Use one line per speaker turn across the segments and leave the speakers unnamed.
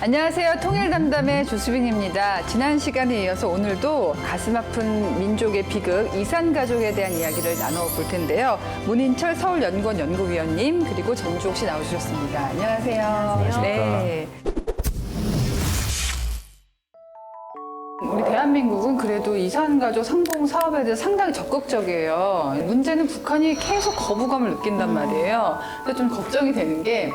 안녕하세요. 통일담담의 조수빈입니다. 지난 시간에 이어서 오늘도 가슴 아픈 민족의 비극 이산가족에 대한 이야기를 나눠볼 텐데요. 문인철 서울연구원 연구위원님 그리고 전주옥 씨 나오셨습니다. 안녕하세요.
안녕하십니까.
네. 우리 대한민국은 그래도 이산가족 상봉 사업에 대해서 상당히 적극적이에요. 문제는 북한이 계속 거부감을 느낀단 말이에요. 근데 좀 걱정이 되는 게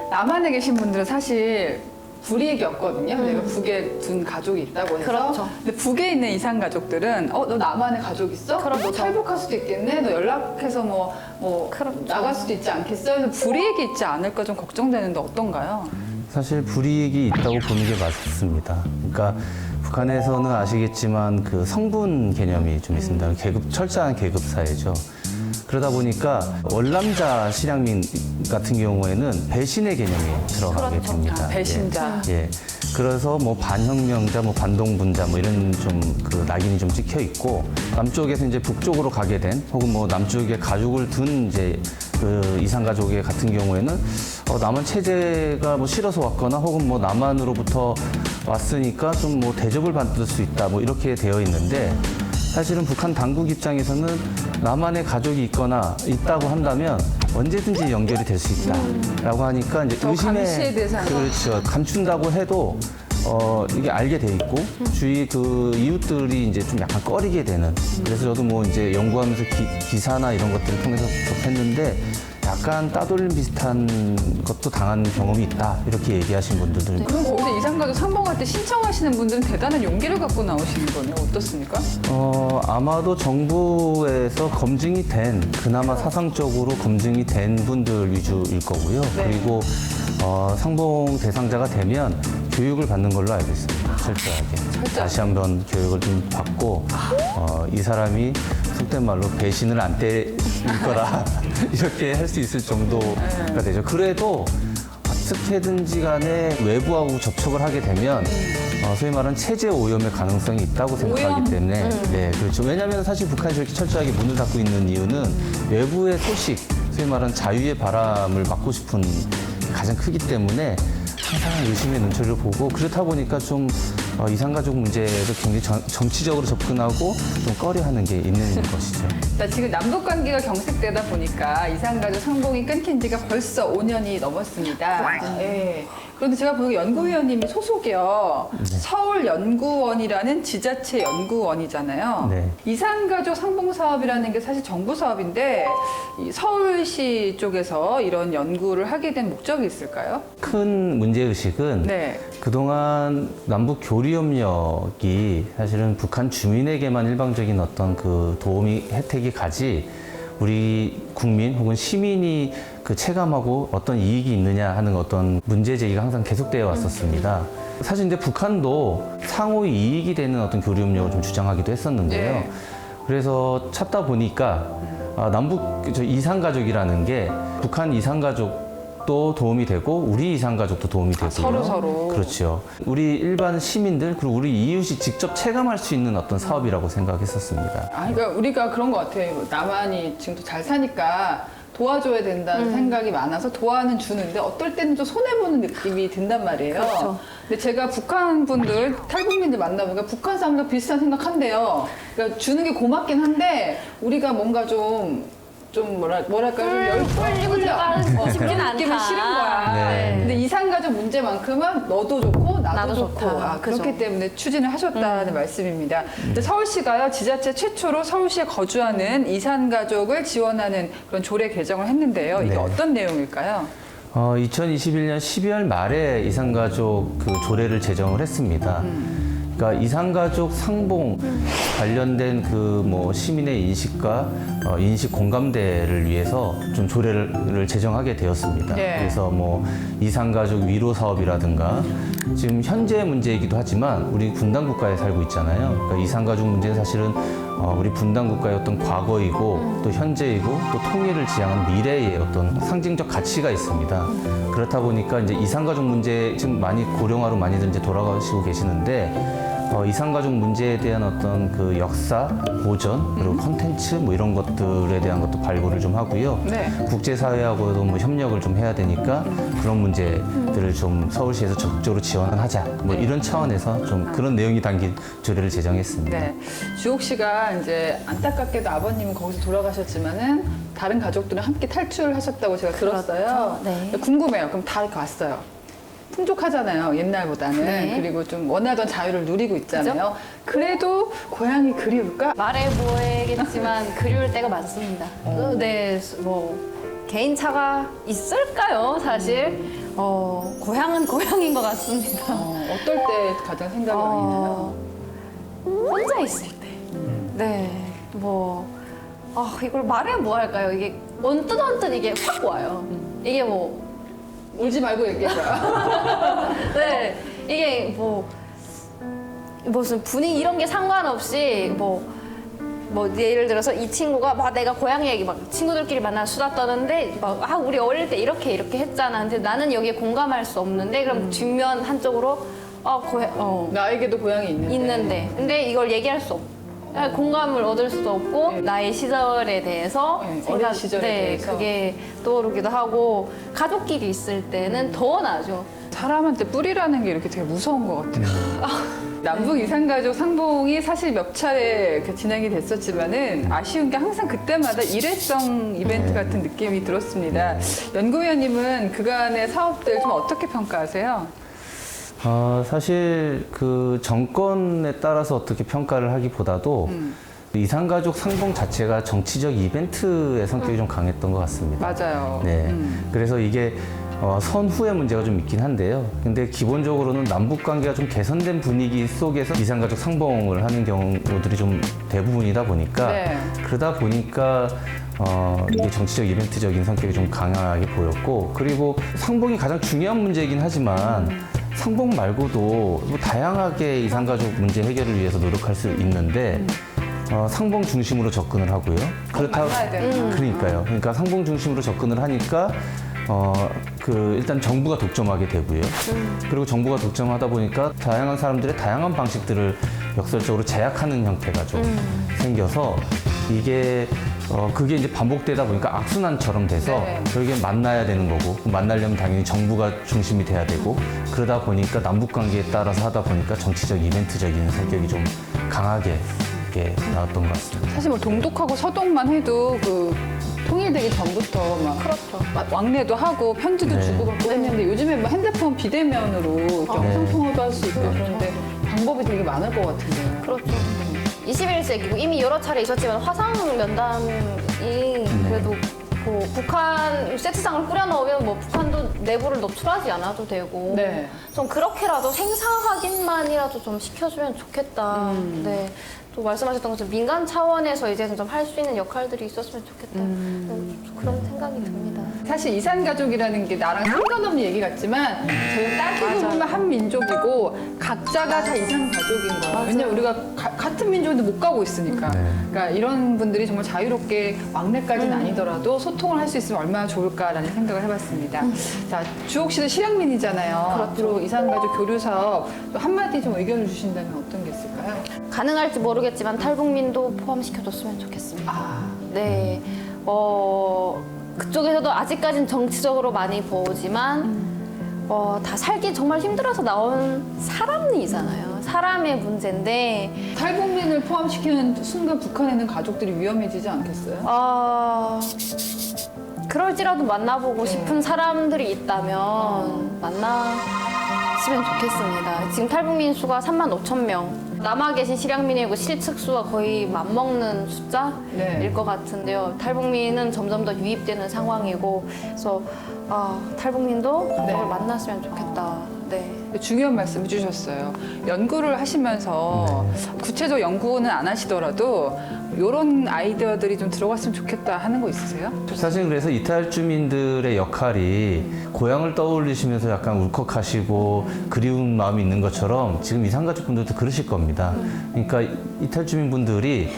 남한에 계신 분들은 사실 불이익이 없거든요. 내가 북에 둔 가족이 있다고 해서.
그렇죠.
근데 북에 있는 이산 가족들은 너 남한에 가족 있어? 그럼 너 탈북할 수도 있겠네. 너 연락해서
그렇죠.
나갈 수도 있지 않겠어? 그래서 불이익이 있지 않을까 좀 걱정되는데 어떤가요?
사실 불이익이 있다고 보는 게 맞습니다. 그러니까 북한에서는 아시겠지만 그 성분 개념이 좀 있습니다. 철저한 계급 사회죠. 그러다 보니까 월남자 실향민 같은 경우에는 배신의 개념이 들어가게 됩니다.
배신자.
예. 그래서 뭐 반혁명자, 뭐 반동분자 뭐 이런 좀 그 낙인이 좀 찍혀 있고 남쪽에서 이제 북쪽으로 가게 된 혹은 뭐 남쪽에 가족을 둔 이제 그 이산가족의 같은 경우에는 남한 체제가 뭐 싫어서 왔거나 혹은 뭐 남한으로부터 왔으니까 좀 뭐 대접을 받을 수 있다 뭐 이렇게 되어 있는데 사실은 북한 당국 입장에서는 남한에 가족이 있다고 한다면 언제든지 연결이 될 수 있다라고 하니까 이제
감시의 대상으로.
그렇죠. 감춘다고 해도 이게 알게 돼 있고 주위 그 이웃들이 이제 좀 약간 꺼리게 되는. 그래서 저도 뭐 이제 연구하면서 기사나 이런 것들을 통해서 접했는데 약간 따돌림 비슷한 것도 당한 경험이 있다 이렇게 얘기하신 분들도
그럼 거기서 이산가족 상봉할 때 신청하시는 분들은 대단한 용기를 갖고 나오시는 거네요. 어떻습니까?
아마도 정부에서 검증이 된, 그나마 사상적으로 검증이 된 분들 위주일 거고요.
네.
그리고 상봉 대상자가 되면 교육을 받는 걸로 알고 있습니다. 철저하게. 다시 한번 교육을 좀 받고 이 사람이 속된 말로 배신을 안 때릴 거라 이렇게 할 수 있을 정도가 되죠. 그래도 어떻게든지 간에 외부하고 접촉을 하게 되면 소위 말하는 체제 오염의 가능성이 있다고 생각하기 때문에 네, 그렇죠. 왜냐하면 사실 북한이 저렇게 철저하게 문을 닫고 있는 이유는 외부의 소식, 소위 말하는 자유의 바람을 막고 싶은 게 가장 크기 때문에 항상 의심의 눈초리를 보고 그렇다 보니까 좀 이산가족 문제도 굉장히 정치적으로 접근하고 좀 꺼려하는 게 있는 것이죠.
지금 남북 관계가 경색되다 보니까 이산가족 상봉이 끊긴 지가 벌써 5년이 넘었습니다. 네. 그런데 제가 보니까 연구위원님이 소속이요. 서울연구원이라는 지자체 연구원이잖아요.
네.
이산가족 상봉 사업이라는 게 사실 정부 사업인데 이 서울시 쪽에서 이런 연구를 하게 된 목적이 있을까요?
큰 문제의식은
네.
그동안 남북 교류협력이 사실은 북한 주민에게만 일방적인 어떤 그 혜택이 가지 우리 국민 혹은 시민이 그 체감하고 어떤 이익이 있느냐 하는 어떤 문제 제기가 항상 계속되어 왔었습니다. 사실 이제 북한도 상호의 이익이 되는 어떤 교류협력을 좀 주장하기도 했었는데요.
네.
그래서 찾다 보니까 남북 이산가족이라는 게 북한 이산가족도 도움이 되고 우리 이산가족도 도움이 되고요.
서로.
그렇죠. 우리 일반 시민들 그리고 우리 이웃이 직접 체감할 수 있는 어떤 사업이라고 생각했었습니다.
그러니까 우리가 그런 것 같아요. 남한이 지금도 잘 사니까 도와줘야 된다는 생각이 많아서 도와는 주는데 어떨 때는 좀 손해보는 느낌이 든단 말이에요.
그렇죠.
근데 제가 북한 분들, 탈북민들 만나보니까 북한 사람도 비슷한 생각한대요. 그러니까 주는 게 고맙긴 한데 우리가 뭔가 좀 뭐랄까
뿔리고 들어가는 싶진
그런 느낌은
않다.
싫은 거야.
네.
근데 이산가족 문제만큼은 너도 좋고 나도 좋고
좋다. 그죠.
그렇기 때문에 추진을 하셨다는 말씀입니다. 근데 서울시가요 지자체 최초로 서울시에 거주하는 이산가족을 지원하는 그런 조례 개정을 했는데요. 이게
네.
어떤 내용일까요?
2021년 12월 말에 이산가족 그 조례를 제정을 했습니다. 그러니까 이산가족 상봉 관련된 그 뭐 시민의 인식과 인식 공감대를 위해서 좀 조례를 제정하게 되었습니다.
네.
그래서 뭐 이산가족 위로 사업이라든가 지금 현재 문제이기도 하지만 우리 분단 국가에 살고 있잖아요. 그러니까 이산가족 문제는 사실은 우리 분단 국가의 어떤 과거이고 또 현재이고 또 통일을 지향한 미래의 어떤 상징적 가치가 있습니다. 그렇다 보니까 이제 이산가족 문제 지금 많이 고령화로 많이들 이제 돌아가시고 계시는데 이산가족 문제에 대한 어떤 그 역사, 보전, 그리고 콘텐츠 뭐 이런 것들에 대한 것도 발굴을 좀 하고요.
네.
국제사회하고도 뭐 협력을 좀 해야 되니까 그런 문제들을 좀 서울시에서 적극적으로 지원하자. 뭐 이런 차원에서 좀 그런 내용이 담긴 조례를 제정했습니다.
네. 주옥 씨가 이제 안타깝게도 아버님은 거기서 돌아가셨지만은 다른 가족들은 함께 탈출하셨다고 제가 들었어요.
네.
궁금해요. 그럼 다 이렇게 왔어요. 풍족하잖아요, 옛날보다는.
네.
그리고 좀 원하던 자유를 누리고 있잖아요. 그래도 고향이 그리울까?
말해 보이겠지만 그리울 때가 많습니다. 네, 뭐 개인차가 있을까요, 사실? 고향은 고향인 것 같습니다.
어떨 때 가장 생각이 많이 나요?
혼자 있을 때. 네, 이걸 말해 뭐 할까요? 이게 언뜻 이게 확 와요. 이게 뭐
울지 말고 얘기해봐요.
네, 이게 무슨 분위기 이런 게 상관없이 예를 들어서 이 친구가 막 내가 고향 얘기 막 친구들끼리 만나 수다 떠는데 우리 어릴 때 이렇게 했잖아. 근데 나는 여기에 공감할 수 없는데 그럼 뒷면 한쪽으로
나에게도 고향이 있는데.
근데 이걸 얘기할 수 없고 공감을 얻을 수도 없고 나의 시절에 대해서
네, 어린 시절에 대해서.
그게 떠오르기도 하고 가족끼리 있을 때는 더 나죠.
사람한테 뿌리라는 게 이렇게 되게 무서운 것 같아요. 남북 이산가족 상봉이 사실 몇 차례 이렇게 진행이 됐었지만은 아쉬운 게 항상 그때마다 일회성 이벤트 같은 느낌이 들었습니다. 연구위원님은 그간의 사업들 좀 어떻게 평가하세요?
사실 그 정권에 따라서 어떻게 평가를 하기보다도 이산가족 상봉 자체가 정치적 이벤트의 성격이 좀 강했던 것 같습니다.
맞아요.
네. 그래서 이게 선후의 문제가 좀 있긴 한데요. 근데 기본적으로는 남북 관계가 좀 개선된 분위기 속에서 이산가족 상봉을 하는 경우들이 좀 대부분이다 보니까
네.
그러다 보니까 이게 정치적 이벤트적인 성격이 좀 강하게 보였고 그리고 상봉이 가장 중요한 문제이긴 하지만 상봉 말고도 뭐 다양하게 이산가족 문제 해결을 위해서 노력할 수 있는데 상봉 중심으로 접근을 하고요.
만나야 되는
그러니까요. 그러니까 상봉 중심으로 접근을 하니까 일단 정부가 독점하게 되고요. 그리고 정부가 독점하다 보니까 다양한 사람들의 다양한 방식들을 역설적으로 제약하는 형태가 좀 생겨서 그게 이제 반복되다 보니까 악순환처럼 돼서
네.
결국엔 만나야 되는 거고 만나려면 당연히 정부가 중심이 돼야 되고 그러다 보니까 남북 관계에 따라서 하다 보니까 정치적 이벤트적인 성격이 좀 강하게 이렇게 나왔던 것 같습니다.
사실 뭐 동독하고 서독만 해도 그 통일되기 전부터 막
그렇죠.
왕래도 하고 편지도
네.
주고받고 했는데 요즘에 뭐 핸드폰 비대면으로 이렇게 영상통화도 할 수 있고 그런데 방법이 되게 많을 것 같은데요.
그렇죠. 21세기고 이미 여러 차례 있었지만 화상 면담이 그래도 북한 세트상을 꾸려놓으면 북한도 내부를 노출하지 않아도 되고
네.
좀 그렇게라도 생사 확인만이라도 좀 시켜주면 좋겠다. 네. 또 말씀하셨던 것처럼 민간 차원에서 이제 좀 할 수 있는 역할들이 있었으면 좋겠다. 그런 생각이 듭니다.
사실 이산가족이라는 게 나랑 상관없는 얘기 같지만 저희 따지고 보면 한 민족이고 각자가 다 이산가족인 거예요. 왜냐면 우리가 같은 민족인데 못 가고 있으니까.
네.
그러니까 이런 분들이 정말 자유롭게 왕래까지는 아니더라도 소통을 할 수 있으면 얼마나 좋을까라는 생각을 해봤습니다. 자, 주옥 씨도 실향민이잖아요.
그렇죠.
앞으로 이산가족 교류 사업 또 한마디 좀 의견을 주신다면 어떤 게 있을까요?
가능할지 모르겠지만 탈북민도 포함시켜줬으면 좋겠습니다. 네. 그쪽에서도 아직까지는 정치적으로 많이 보지만 다 살기 정말 힘들어서 나온 사람이잖아요. 사람의 문제인데
탈북민을 포함시키는 순간 북한에 있는 가족들이 위험해지지 않겠어요?
그럴지라도 만나보고 싶은 사람들이 있다면 만나시면 좋겠습니다. 지금 탈북민 수가 35,000명. 남아 계신 실향민이고 실측 수와 거의 맞먹는 숫자일
네.
것 같은데요. 탈북민은 점점 더 유입되는 상황이고 그래서 탈북민도 가족을 만났으면 좋겠다. 네.
중요한 말씀 해주셨어요. 연구를 하시면서 구체적 연구는 안 하시더라도 이런 아이디어들이 좀 들어갔으면 좋겠다 하는 거 있으세요?
사실 그래서 이탈 주민들의 역할이 고향을 떠올리시면서 약간 울컥하시고 그리운 마음이 있는 것처럼 지금 이산가족 분들도 그러실 겁니다. 그러니까 이탈 주민분들이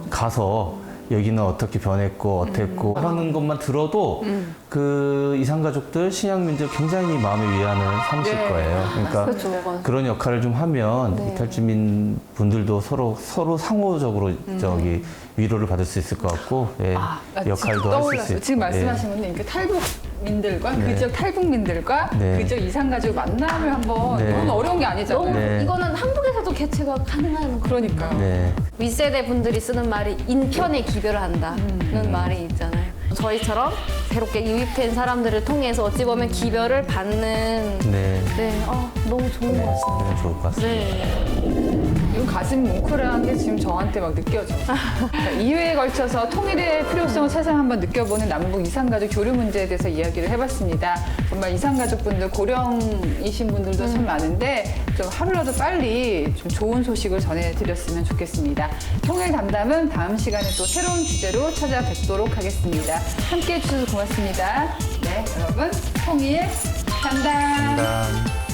가서 여기는 어떻게 변했고 어땠고 하는 것만 들어도 그 이산가족들 신양민들 굉장히 마음의 위안을 삼으실
네.
거예요. 그러니까
그렇죠.
그런 역할을 좀 하면
네.
이탈주민 분들도 서로 상호적으로 저기 위로를 받을 수 있을 것 같고 예,
나
역할도
지금
할 수
떠올랐어요.
있을
지금
예.
말씀하신 건데 그 탈북민들과
네.
그 지역 탈북민들과
네.
그 지역 이산가족 만남을 한번
네.
너무 어려운 게 아니잖아요.
너무
네.
이거는 한국에서도 개최가 가능한 거.
그러니까요.
네.
윗세대 분들이 쓰는 말이 인편에 기별을 한다는 말이 있잖아요. 저희처럼 새롭게 유입된 사람들을 통해서 어찌 보면 기별을 받는
네.
너무 좋은 것 같습니다.
네, 좋을 것 같습니다.
네.
이 가슴 뭉클한 게 지금 저한테 막 느껴져요. 2회에 걸쳐서 통일의 필요성을 세상 한번 느껴보는 남북 이산가족 교류 문제에 대해서 이야기를 해봤습니다. 정말 이산가족분들 고령이신 분들도 참 많은데 좀 하루라도 빨리 좀 좋은 소식을 전해드렸으면 좋겠습니다. 통일 담담은 다음 시간에 또 새로운 주제로 찾아뵙도록 하겠습니다. 함께해 주셔서 고맙습니다. 네, 여러분 통일 담담.
감사합니다.